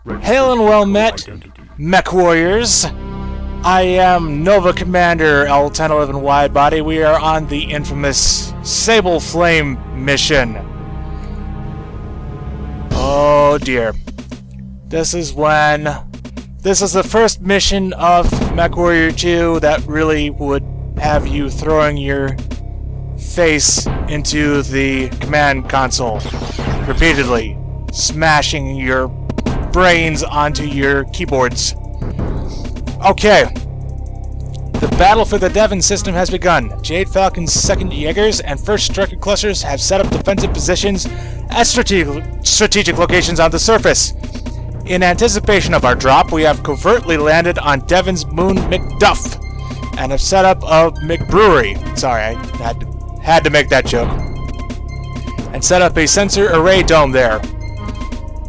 Hail and well met, Mech Warriors. I am Nova Commander L1011 Widebody. We are on the infamous Sable Flame mission. Oh dear. This is the first mission of MechWarrior 2 that really would have you throwing your face into the command console repeatedly, smashing your brains onto your keyboards. Okay. The battle for the Devon system has begun. Jade Falcon's 2nd Jaegers and 1st Striker clusters have set up defensive positions at strategic locations on the surface. In anticipation of our drop, we have covertly landed on Devon's moon McDuff and have set up a McBrewery. Sorry, I had to make that joke. And set up a sensor array dome there.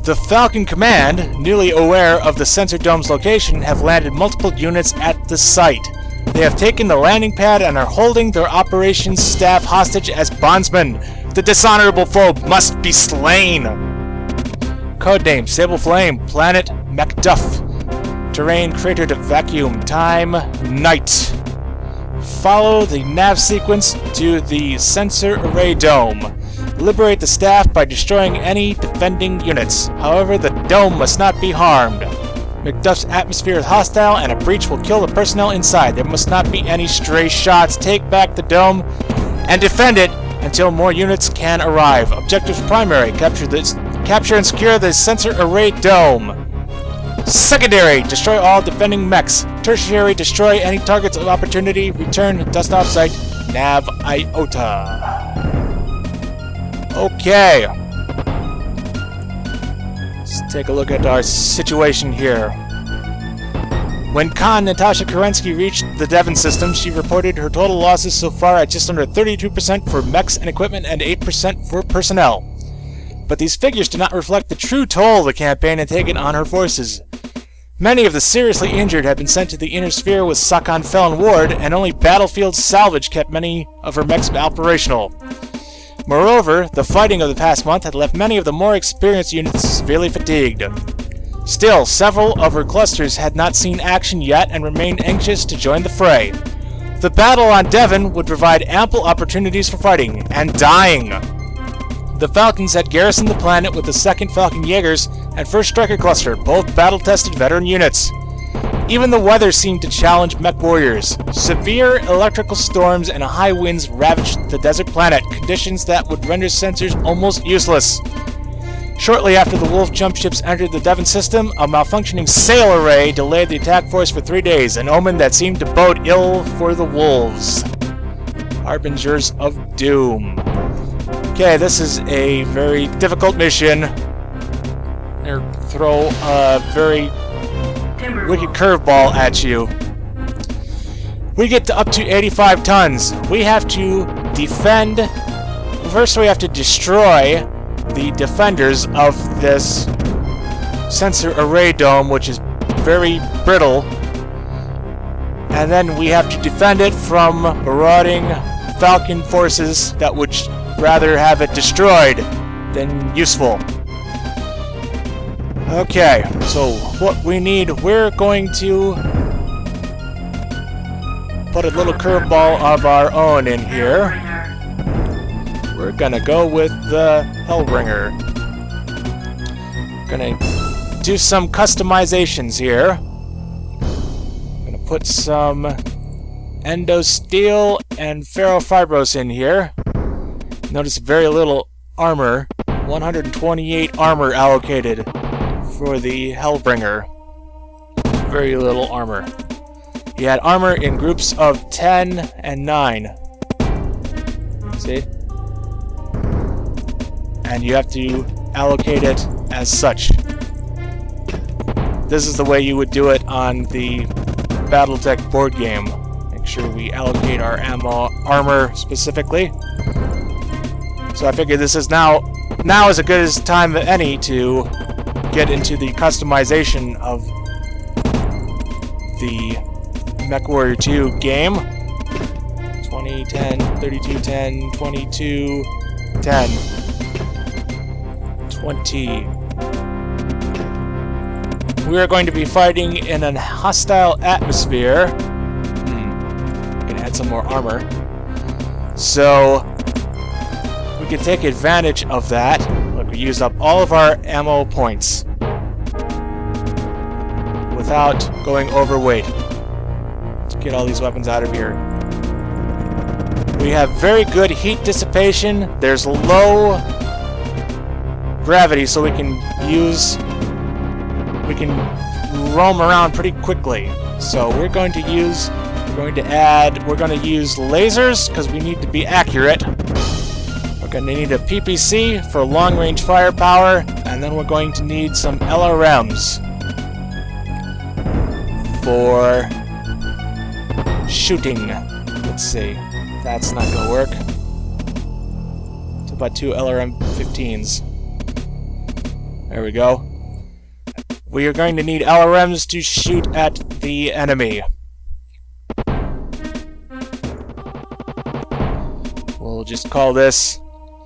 The Falcon Command, newly aware of the sensor dome's location, have landed multiple units at the site. They have taken the landing pad and are holding their operations staff hostage as bondsmen. The dishonorable foe must be slain. Codename Sable Flame, Planet McDuff. Terrain crater to vacuum. Time night. Follow the nav sequence to the sensor array dome. Liberate the staff by destroying any defending units. However, the dome must not be harmed. McDuff's atmosphere is hostile and a breach will kill the personnel inside. There must not be any stray shots. Take back the dome and defend it until more units can arrive. Objectives primary: capture and secure the sensor array dome. Secondary: destroy all defending mechs. Tertiary: destroy any targets of opportunity. Return dust off site. Nav Iota. Okay. Let's take a look at our situation here. When Natasha Kerensky reached the Devon system, she reported her total losses so far at just under 32% for mechs and equipment and 8% for personnel. But these figures do not reflect the true toll the campaign had taken on her forces. Many of the seriously injured had been sent to the Inner Sphere with Sakon Felon Ward, and only battlefield salvage kept many of her mechs operational. Moreover, the fighting of the past month had left many of the more experienced units severely fatigued. Still, several of her clusters had not seen action yet and remained anxious to join the fray. The battle on Devon would provide ample opportunities for fighting and dying. The Falcons had garrisoned the planet with the 2nd Falcon Jaegers and 1st Striker cluster, both battle-tested veteran units. Even the weather seemed to challenge Mech Warriors. Severe electrical storms and high winds ravaged the desert planet, conditions that would render sensors almost useless. Shortly after the Wolf jump ships entered the Devon system, a malfunctioning sail array delayed the attack force for 3 days, an omen that seemed to bode ill for the Wolves. Harbingers of Doom. Okay, this is a very difficult mission. They throw a very wicked curveball at you. We get to up to 85 tons. We have to defend. First, we have to destroy the defenders of this sensor array dome, which is very brittle. And then we have to defend it from marauding Falcon forces that would rather have it destroyed than useful. Okay, so what we need, we're going to put a little curveball of our own in here. We're gonna go with the Hellbringer. Gonna do some customizations here. Gonna put some Endosteel and Ferrofibros in here. Notice very little armor. 128 armor allocated for the Hellbringer. Very little armor. He had armor in groups of 10 and 9. See? And you have to allocate it as such. This is the way you would do it on the BattleTech board game. Make sure we allocate our armor specifically. So I figure this is now is as good as time as any to get into the customization of the MechWarrior 2 game. 20, 10, 32, 10, 22, 10, 20, we are going to be fighting in a hostile atmosphere. We can add some more armor. So we can take advantage of that. Look, we used up all of our ammo points without going overweight. Let's get all these weapons out of here. We have very good heat dissipation. There's low gravity, so we can roam around pretty quickly. So we're going to use lasers because we need to be accurate. We're going to need a PPC for long-range firepower, and then we're going to need some LRMs for shooting. Let's see. That's not going to work. It's about 2 LRM-15s. There we go. We are going to need LRMs to shoot at the enemy. We'll just call this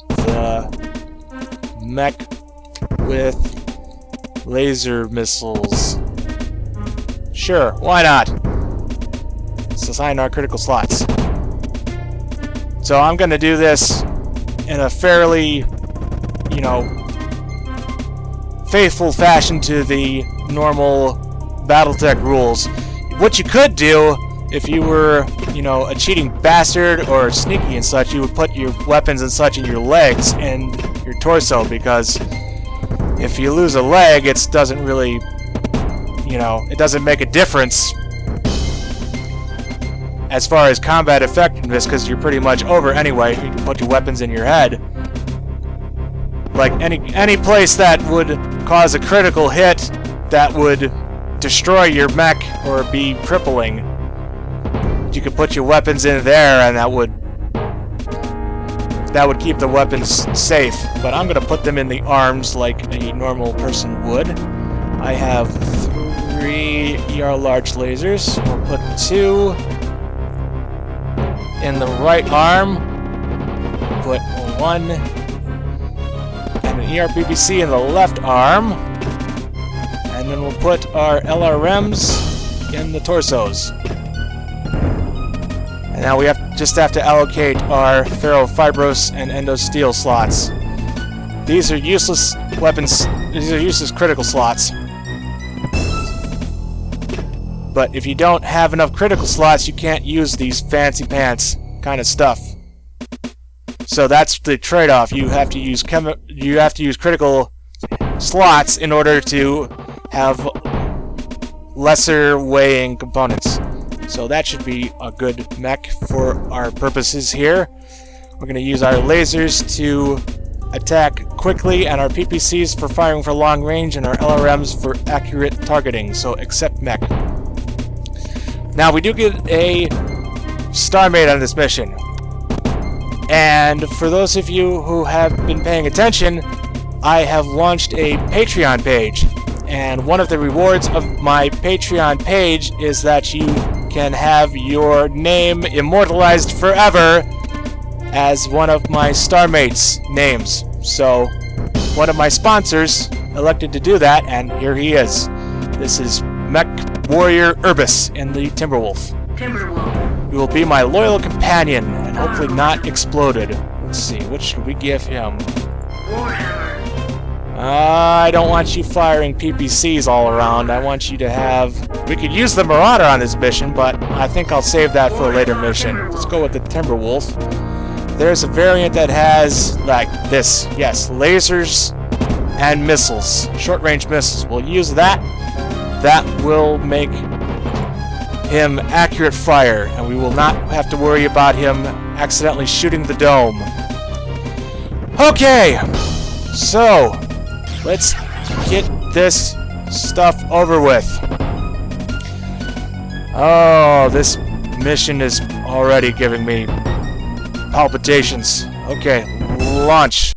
the Mech with laser missiles. Sure, why not? Let's assign our critical slots. So I'm going to do this in a fairly, faithful fashion to the normal BattleTech rules. What you could do, if you were, a cheating bastard or sneaky and such, you would put your weapons and such in your legs and your torso, because if you lose a leg, it doesn't really, it doesn't make a difference as far as combat effectiveness, because you're pretty much over anyway. You can put your weapons in your head. Like any place that would cause a critical hit that would destroy your mech or be crippling, you could put your weapons in there, and that would keep the weapons safe. But I'm going to put them in the arms like a normal person would. I have 3 ER large lasers. We'll put 2 in the right arm. Put 1 and an ER BBC in the left arm. And then we'll put our LRMs in the torsos. And now we just have to allocate our ferrofibrous and endosteel slots. These are useless weapons. These are useless critical slots. But if you don't have enough critical slots, you can't use these fancy pants kind of stuff. So that's the trade-off. You have to use critical slots in order to have lesser weighing components. So that should be a good mech for our purposes here. We're going to use our lasers to attack quickly, and our PPCs for firing for long range, and our LRMs for accurate targeting. So accept mech. Now we do get a Starmate on this mission. And for those of you who have been paying attention, I have launched a Patreon page. And one of the rewards of my Patreon page is that you can have your name immortalized forever as one of my Starmates names. So one of my sponsors elected to do that, and here he is. This is MechWarrior Urbis in the Timberwolf. You will be my loyal companion and hopefully not exploded. Let's see, what should we give him? Warhammer. I don't want you firing PPCs all around. I want you to have... We could use the Marauder on this mission, but I think I'll save that for a later mission. Let's go with the Timberwolf. There's a variant that has, like this, yes, lasers and missiles. Short-range missiles. We'll use that. That will make him accurate fire, and we will not have to worry about him accidentally shooting the dome. Okay, so let's get this stuff over with. Oh, this mission is already giving me palpitations. Okay, launch.